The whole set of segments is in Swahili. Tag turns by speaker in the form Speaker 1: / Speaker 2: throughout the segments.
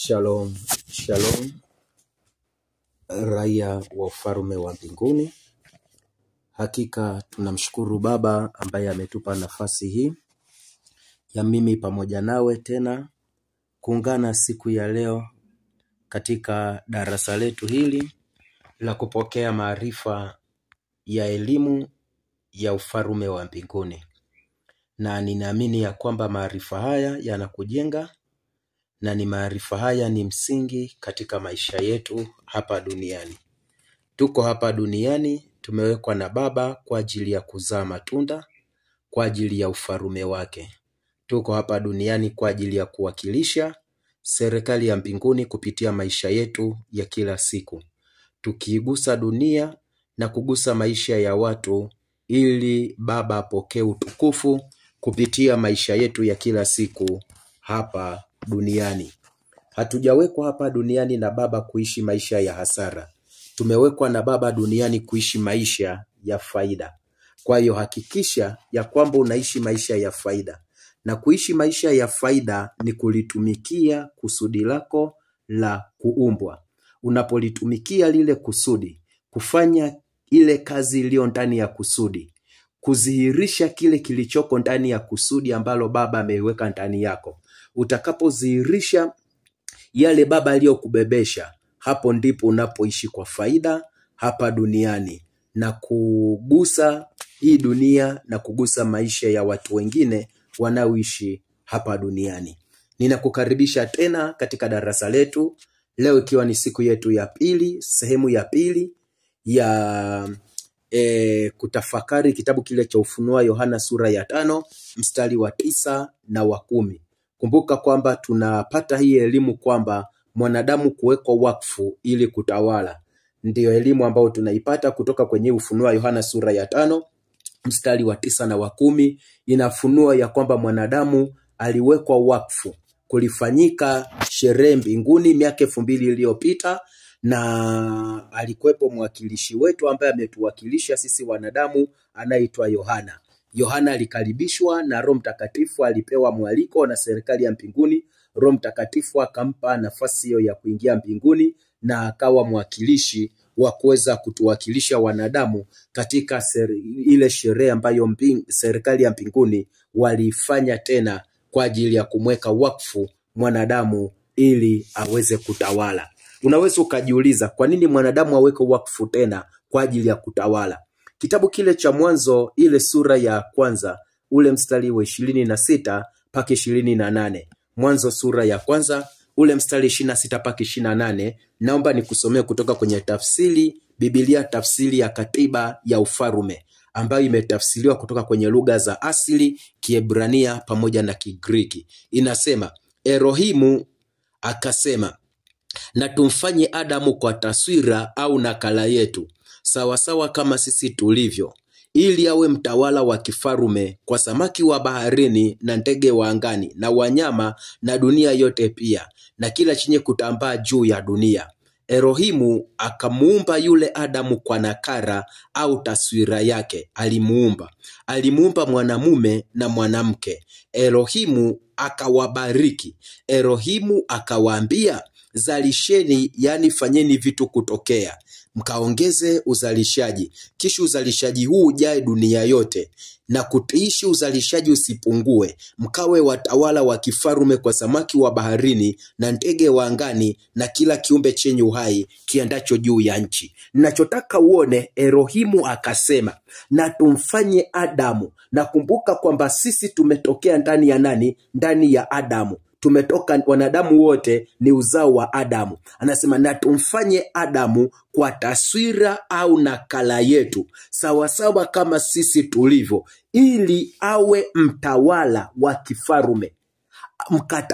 Speaker 1: Shalom, shalom, raia wa ufalme wa mbinguni. Hakika tunamshukuru Baba ambaye ametupa nafasi hii ya mimi pamoja nawe tena kuungana siku ya leo katika darasa letu hili la kupokea maarifa ya elimu ya ufalme wa mbinguni. Na ninaamini ya kwamba maarifa haya yanakujenga na ni maarifa haya ni msingi katika maisha yetu hapa duniani. Tuko hapa duniani, tumewekwa na Baba kwa ajili ya kuzaa matunda, kwa ajili ya ufalme wake. Tuko hapa duniani kwa ajili ya kuwakilisha serikali ya mbinguni kupitia maisha yetu ya kila siku. Tukiigusa dunia na kugusa maisha ya watu ili Baba apokee utukufu kupitia maisha yetu ya kila siku hapa duniani. Hatujawekwa hapa duniani na Baba kuishi maisha ya hasara. Tumewekwa na Baba duniani kuishi maisha ya faida. Kwa hiyo hakikisha ya kwamba unaishi maisha ya faida. Na kuishi maisha ya faida ni kulitumikia kusudi lako la kuumbwa. Unapolitumikia lile kusudi, kufanya ile kazi iliyo ndani ya kusudi, kudhihirisha kile kilichoko ndani ya kusudi ambalo Baba ameiweka ndani yako. Utakapodhihirisha yale Baba aliyokubebesha, hapo ndipo unapoishi kwa faida hapa duniani na kugusa hii dunia na kugusa maisha ya watu wengine wanaoishi hapa duniani. Ninakukaribisha tena katika darasa letu leo, ikiwa ni siku yetu ya pili, sehemu ya pili ya kutafakari kitabu kile cha Ufunuo Yohana sura ya 5 mstari wa 9 na wa 10. Kumbuka kwamba tunapata hii elimu kwamba mwanadamu kuwekwa wakfu ili kutawala. Ndiyo elimu ambayo tunaipata kutoka kwenye Ufunuo Yohana sura ya 5 mstari wa 9 na wa 10. Inafunua ya kwamba mwanadamu aliwekwa wakfu. Kulifanyika sherehe mbinguni miaka 2000 iliyopita, na alikuwepo mwakilishi wetu ambaye ametuwakilisha sisi wanadamu anaitwa Yohana. Yohana alikaribishwa na Roho Mtakatifu, alipewa mwaliko na serikali ya mbinguni. Roho Mtakatifu akampa nafasi hiyo ya kuingia mbinguni na akawa mwakilishi wa kuweza kutuwakilisha wanadamu katika ile sherehe ambayo serikali ya mbinguni walifanya tena kwa ajili ya kumweka wakfu mwanadamu ili aweze kutawala. Unaweza ukajiuliza kwa nini mwanadamu aweke wakfu tena kwa ajili ya kutawala? Kitabu kile cha Mwanzo ile sura ya kwanza ule mstari wa 26 mpaka 28. Mwanzo sura ya kwanza ule mstari 26 mpaka 28. Naomba nikusomee kutoka kwenye tafsiri Biblia, tafsiri ya katiba ya ufalme ambayo imetafsiriwa kutoka kwenye lugha za asili, Kiebrania pamoja na Kigiriki. Inasema, Elohimu akasema, na tumfanye Adamu kwa taswira au nakala yetu, sawasawa kama sisi tulivyo, ili awe mtawala wa kifalme kwa samaki wa baharini na ndege wa angani na wanyama na dunia yote pia na kila chenye kutambaa juu ya dunia. Elohimu akamuumba yule Adamu kwa nakala au taswira yake. Alimuumba mwanamume na mwanamke. Elohimu akawabariki. Elohimu akawaambia, zalisheni, yani fanyeni vitu kutokea, mkaongeze uzalishaji, kisha uzalishaji huu ujae dunia yote, na kutiishi uzalishaji usipungue, mkawe watawala wa kifalme kwa samaki wa baharini na ndege wa angani na kila kiumbe chenye uhai kiendacho juu ya nchi. Ninachotaka uone, Elohimu akasema na tumfanye Adamu. Na kumbuka kwamba sisi tumetokea ndani ya nani? Ndani ya Adamu. Tumetoka, wanadamu wote ni uzao wa Adamu. Anasema na tumfanye Adamu kwa taswira au nakala yetu, sawasawa kama sisi tulivyo, ili awe mtawala wa kifalme.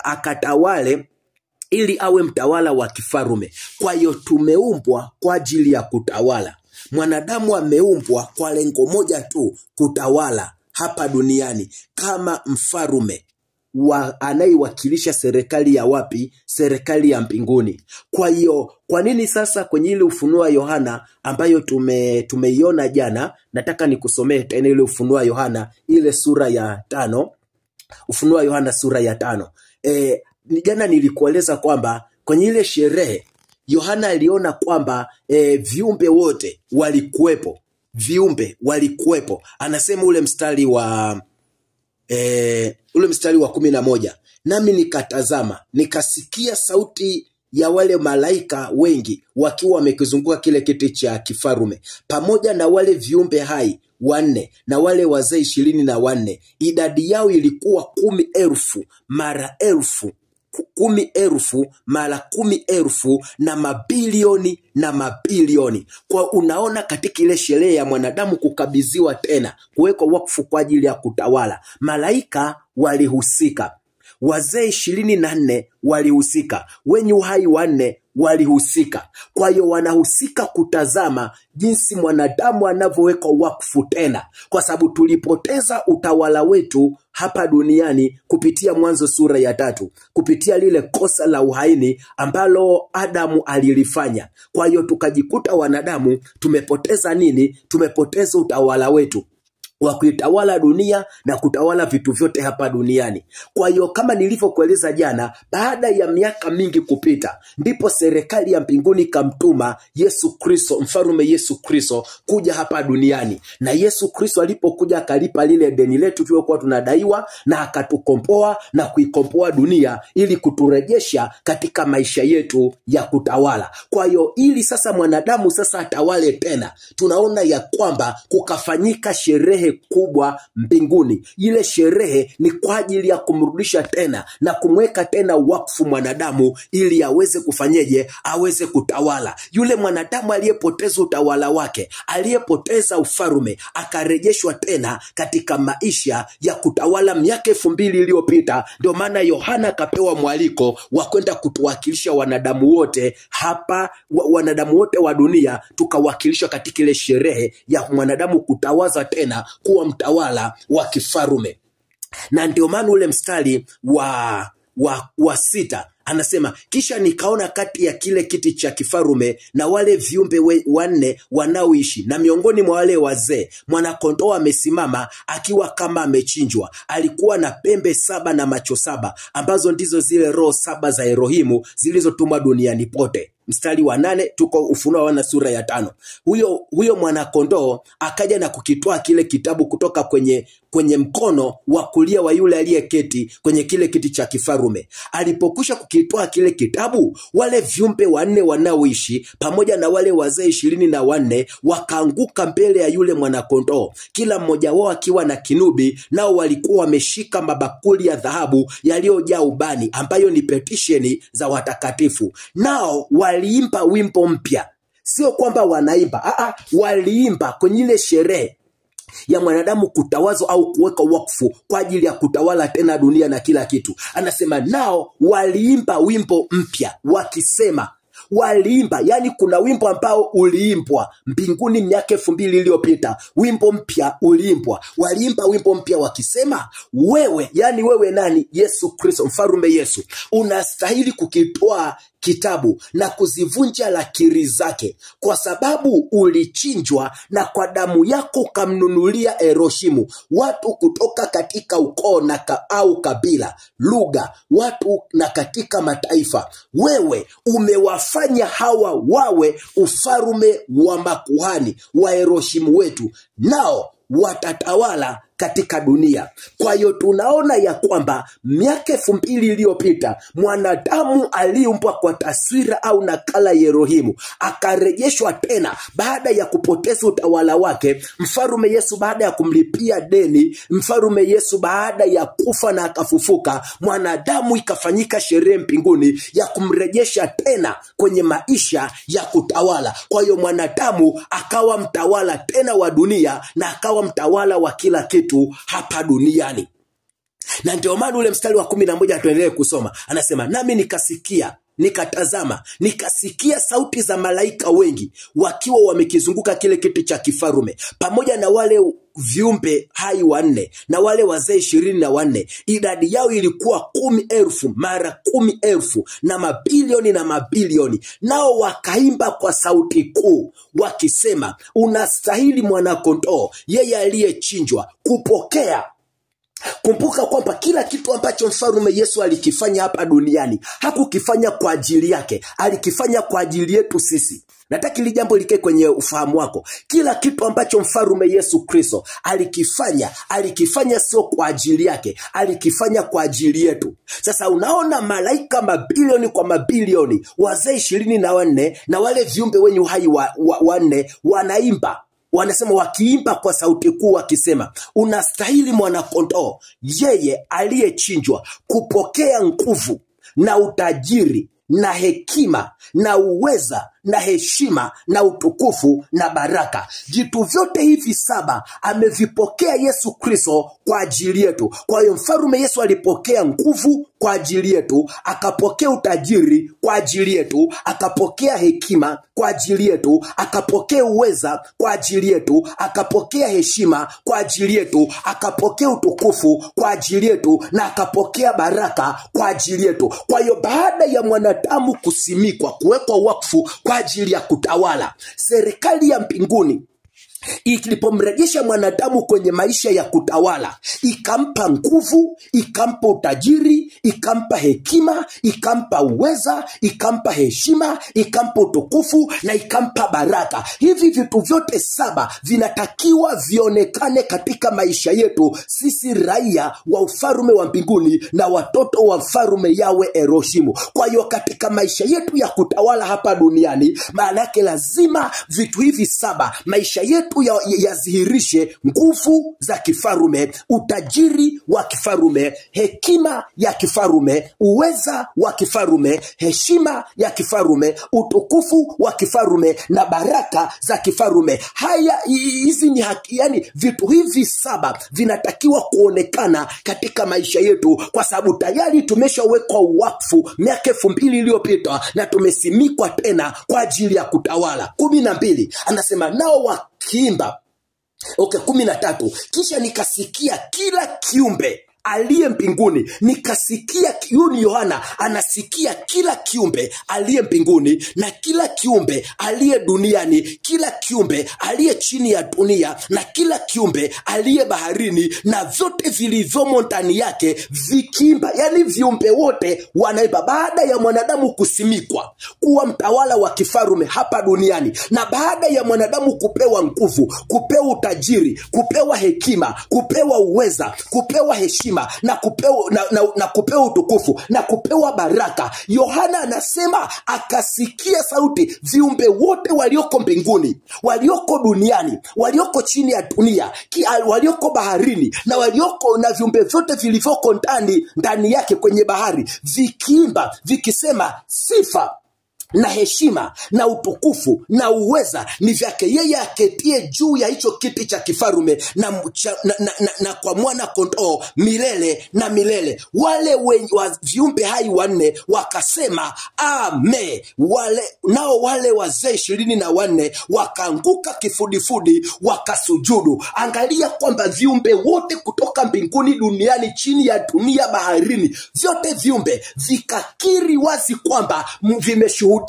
Speaker 1: Akatawale ili awe mtawala wa kifalme. Kwa hiyo tumeumbwa kwa ajili ya kutawala. Mwanadamu ameumbwa kwa lengo moja tu, kutawala hapa duniani kama mfalme anayewakilisha serikali ya wapi? Serikali ya mbinguni. Kwa hiyo kwa nini sasa kwenye ile Ufunuo Yohana ambayo tumeiona jana, nataka nikusomee tena ile Ufunuo Yohana ile sura ya 5. Ufunuo Yohana sura ya 5. Jana nilikueleza kwamba kwenye ile sherehe Yohana aliona kwamba viumbe wote walikuwepo. Viumbe walikuwepo. Anasema ule mstari wa 11, nami nikatazama, nikasikia sauti ya wale malaika wengi wakiwa wamekizunguka kile kiti cha kifarume, pamoja na wale viumbe hai 4 na wale wazee 24. Idadi yao ilikuwa 10,000 mara 10,000, 10,000 mara 10,000 na mabilioni na mabilioni. Kwa unaona katika ile sherehe ya mwanadamu kukabidhiwa tena, kuwekwa wakfu kwa ajili ya kutawala, malaika walihusika, wazee 24 walihusika, wenye uhai 4 walihusika. Kwa hiyo wanahusika kutazama jinsi mwanadamu anavyowekwa wakfu tena, kwa sababu tulipoteza utawala wetu hapa duniani kupitia Mwanzo sura ya 3, kupitia lile kosa la uhaini ambalo Adamu alilifanya. Kwa hiyo tukajikuta wanadamu tumepoteza nini? Tumepoteza utawala wetu wa kuitawala dunia na kutawala vitu vyote hapa duniani. Kwa hiyo kama nilivyokueleza jana, baada ya miaka mingi kupita, ndipo serikali ya mbinguni kamtuma Yesu Kristo, mfarume Yesu Kristo, kuja hapa duniani. Na Yesu Kristo alipokuja akalipa lile deni letu tuliokuwa tunadaiwa, na akatukomboa na kuikomboa dunia ili kuturejesha katika maisha yetu ya kutawala. Kwa hiyo ili sasa mwanadamu sasa atawale tena, tunaona ya kwamba kukafanyika sherehe kubwa mbinguni. Ile sherehe ni kwa ajili ya kumrudisha tena na kumweka tena wakfu mwanadamu ili aweze kufanyeje? Aweze kutawala. Yule mwanadamu aliyepoteza utawala wake, aliyepoteza ufarume, akarejeshwa tena katika maisha ya kutawala miaka 2000 iliyopita. Ndio maana Yohana akapewa mwaliko wa kwenda kutuwakilisha wanadamu wote hapa, wanadamu wote wa dunia, tukawakilishwa katika ile sherehe ya mwanadamu kutawaza tena kuwa mtawala wa kifarume. Na ndio maana ule mstari wa 6 anasema, kisha nikaona kati ya kile kiti cha kifarume na wale viumbe 4 wanaoishi, na miongoni mwa wale wazee mwana-kondoo amesimama akiwa kama amechinjwa. Alikuwa na pembe 7 na macho 7, ambazo ndizo zile roho 7 za Elohimu zilizotumwa duniani pote. Mstari wa 8, tuko Ufunuo wana sura ya 5. Huyo mwana-kondoo akaja na kukitoa kile kitabu kutoka kwenye mkono wa kulia wa yule aliyeketi kwenye kile kiti cha kifarume. Alipokwisha kukitoa kile kitabu, wale viumbe 4 wanaoishi pamoja na wale wazee 24 wakaanguka mbele ya yule mwana-kondoo, kila mmoja wao akiwa na kinubi, nao walikuwa wameshika mabakuli ya dhahabu yaliyojaa ubani, ambayo ni petisheni za watakatifu. Nao waliimba wimbo mpya. Sio kwamba wanaimba, waliimba kwenye ile sherehe ya mwanadamu kutawazwa au kuweka wakfu kwa ajili ya kutawala tena dunia na kila kitu. Anasema nao waliimba wimbo mpya wakisema, waliimba, yani kuna wimbo ambao uliimbwa mbinguni miaka 2000 iliyopita. Wimbo mpya uliimbwa. Waliimba wimbo mpya wakisema, wewe, yani wewe nani? Yesu Kristo, mfarume Yesu, unastahili kukitoa kitabu na kuzivunja lakiri zake, kwa sababu ulichinjwa na kwa damu yako ukamnunulia Elohimu watu kutoka katika ukoo au kabila, lugha, watu na katika mataifa. Wewe umewafanya hawa wawe ufarume wa makuhani wa Elohimu wetu, nao watatawala katika dunia. Kwa hiyo tunaona ya kwamba miaka 2000 iliyopita mwanadamu aliumbwa kwa taswira au nakala ya Elohimu, akarejeshwa tena baada ya kupoteza utawala wake. Mfarume Yesu baada ya kumlipia deni, mfarume Yesu baada ya kufa na akafufuka, mwanadamu ikafanyika sherehe mbinguni ya kumrejesha tena kwenye maisha ya kutawala. Kwa hiyo mwanadamu akawa mtawala tena wa dunia na akawa mtawala wa kila kitu hapa duniani. Na ndio maana ule mstari wa 11 tuendelee kusoma. Anasema, nami nikasikia, nikatazama, nikasikia sauti za malaika wengi wakiwa wamekizunguka kile kiti cha kifarume, pamoja na wale viumbe hai 4 na wale wazee 24. Idadi yao ilikuwa 10,000 mara 10,000 na mabilioni na mabilioni. Nao wakaimba kwa sauti kuu wakisema, unastahili mwana-kondoo, yeye aliyechinjwa, kupokea Kumbuka kwamba kila kitu ambacho mfalme Yesu alikifanya hapa duniani hakukifanya kwa ajili yake, alikifanya kwa ajili yetu sisi. Nataka hili jambo likae kwenye ufahamu wako. Kila kitu ambacho mfalme Yesu Kristo alikifanya sio kwa ajili yake, alikifanya kwa ajili yetu. Sasa unaona malaika mabilioni kwa mabilioni, wazee 24 na wale viumbe wenye uhai wanne wanaimba. Wanasema wakiimba kwa sauti kuu wakisema, unastahili mwanakondoo, yeye aliyechinjwa, kupokea nguvu na utajiri na hekima na uweza na heshima na utukufu na baraka. Vitu vyote hivi 7 amevipokea Yesu Kristo kwa ajili yetu. Kwa hiyo mfalme Yesu alipokea nguvu kwa ajili yetu, akapokea utajiri kwa ajili yetu, akapokea hekima kwa ajili yetu, akapokea uweza kwa ajili yetu, akapokea heshima kwa ajili yetu, akapokea utukufu kwa ajili yetu, na akapokea baraka kwa ajili yetu. Kwa hiyo baada ya mwanadamu kusimikwa, kuwekwa wakfu kwa ajili ya kutawala, serikali ya mbinguni ilipomrejesha mwanadamu kwenye maisha ya kutawala, ikampa nguvu, ikampa utajiri, ikampa hekima, ikampa uweza, ikampa heshima, ikampa utukufu na ikampa baraka. Hivi vitu vyote 7 vinatakiwa vionekane katika maisha yetu sisi raia wa ufalme wa mbinguni na watoto wa mfalme Yahweh Elohim. Kwa hiyo katika maisha yetu ya kutawala hapa duniani, maana yake lazima vitu hivi 7 maisha yetu yazihirishe nguvu za kifarume, utajiri wa kifarume, hekima ya kifarume, uweza wa kifarume, heshima ya kifarume, utukufu wa kifarume na baraka za kifarume. Hizi ni yani vitu hivi 7 vinatakiwa kuonekana katika maisha yetu, kwa sababu tayari tumeshawekwa wakfu miaka 2000 iliyopita na tumesimikwa tena kwa ajili ya kutawala. 12 anasema nao wakiimba. 13, kisha nikasikia kila kiumbe aliye mbinguni. Nikasikia, huyu Yohana anasikia kila kiumbe aliye mbinguni na kila kiumbe aliye duniani, kila kiumbe aliye chini ya dunia na kila kiumbe aliye baharini na vyote vilivyomo ndani yake vikiimba. Yani viumbe wote wanaimba baada ya mwanadamu kusimikwa kuwa mtawala wa kifarume hapa duniani, na baada ya mwanadamu kupewa nguvu, kupewa utajiri, kupewa hekima, kupewa uweza, kupewa heshima na kupewa utukufu na kupewa baraka. Yohana anasema akasikia sauti viumbe wote walioko mbinguni, walioko duniani, walioko chini ya dunia, walioko baharini na walioko na viumbe vyote vilivyoko ndani yake kwenye bahari, vikiimba vikisema, sifa na heshima na utukufu na uweza ni vyake yeye aketie juu ya hicho kiti cha kifarume na kwa mwana kondoo milele na milele. Wale viumbe hai 4 wakasema amen. Wale wazee 24 wakaanguka kifudifudi wakasujudu. Angalia kwamba viumbe wote kutoka mbinguni, duniani, chini ya dunia, baharini, vyote viumbe vikakiri wazi kwamba vimeshuhudia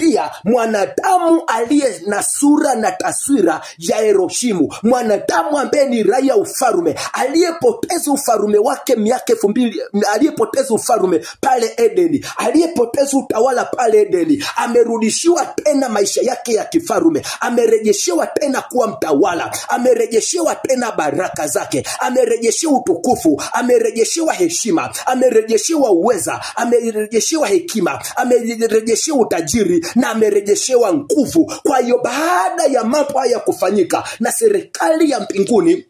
Speaker 1: mwanadamu aliye na sura na taswira ya Elohim, mwanadamu ambaye ni raia ufalme, aliyepoteza ufalme wake miaka 2000, aliyepoteza ufalme pale Edeni, aliyepoteza utawala pale Edeni, amerudishiwa tena maisha yake ya kifalme, amerejeshewa tena kuwa mtawala, amerejeshewa tena baraka zake, amerejeshewa utukufu, amerejeshewa heshima, amerejeshewa uweza, amerejeshewa hekima, amerejeshewa utajiri na amerejeshewa nguvu. Kwa hiyo baada ya mambo haya kufanyika na serikali ya mbinguni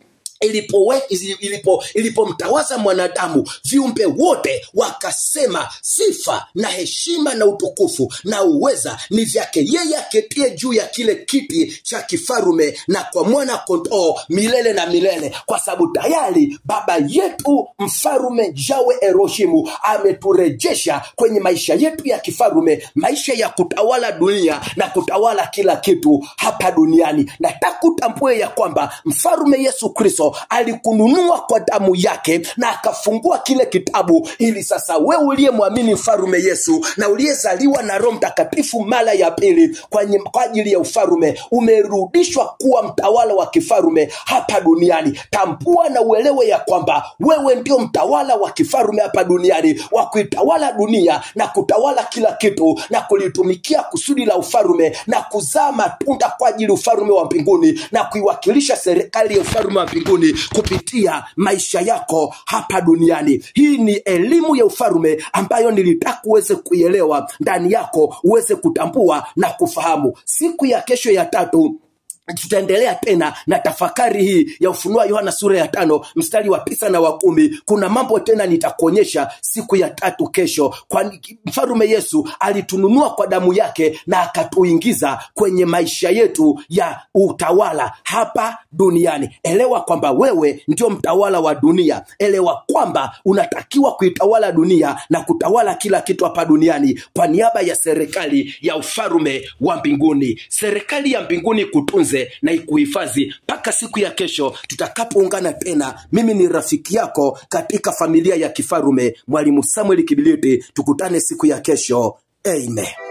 Speaker 1: ilipomtawaza mwanadamu, viumbe wote wakasema sifa na heshima na utukufu na uweza ni vyake yeye aketie juu ya kile kiti cha kifarume na kwa mwana kondoo milele na milele, kwa sababu tayari baba yetu mfarume Yahweh Elohim ameturejesha kwenye maisha yetu ya kifarume, maisha ya kutawala dunia na kutawala kila kitu hapa duniani. Nataka utambue ya kwamba mfarume Yesu Kristo Kristo alikununua kwa damu yake na akafungua kile kitabu, ili sasa wewe uliyemwamini mfarume Yesu na uliyezaliwa na Roho Mtakatifu mara ya pili kwa ajili ya ufarume, umerudishwa kuwa mtawala wa kifarume hapa duniani. Tambua na uelewe ya kwamba wewe ndio mtawala wa kifarume hapa duniani, wa kuitawala dunia na kutawala kila kitu na kulitumikia kusudi la ufarume na kuzaa matunda kwa ajili ya ufarume wa mbinguni na kuiwakilisha serikali ya ufarume wa mbinguni kupitia maisha yako hapa duniani. Hii ni elimu ya ufarume ambayo nilitaka uweze kuielewa ndani yako, uweze kutambua na kufahamu. Siku ya kesho ya 3 tutaendelea tena na tafakari hii ya Ufunuo Yohana sura ya 5 mstari wa 9 na wa 10. Kuna mambo tena nitakuonyesha siku ya 3 kesho. Kwa mfarume Yesu alitununua kwa damu yake na akatuingiza kwenye maisha yetu ya utawala hapa duniani. Elewa kwamba wewe ndio mtawala wa dunia. Elewa kwamba unatakiwa kuitawala dunia na kutawala kila kitu hapa duniani kwa niaba ya serikali ya ufarume wa mbinguni. Serikali ya mbinguni kutunze na ikuhifadhi mpaka siku ya kesho tutakapoungana tena. Mimi ni rafiki yako katika familia ya kifarume, Mwalimu Samuel Kibiliti. Tukutane siku ya kesho. Amen.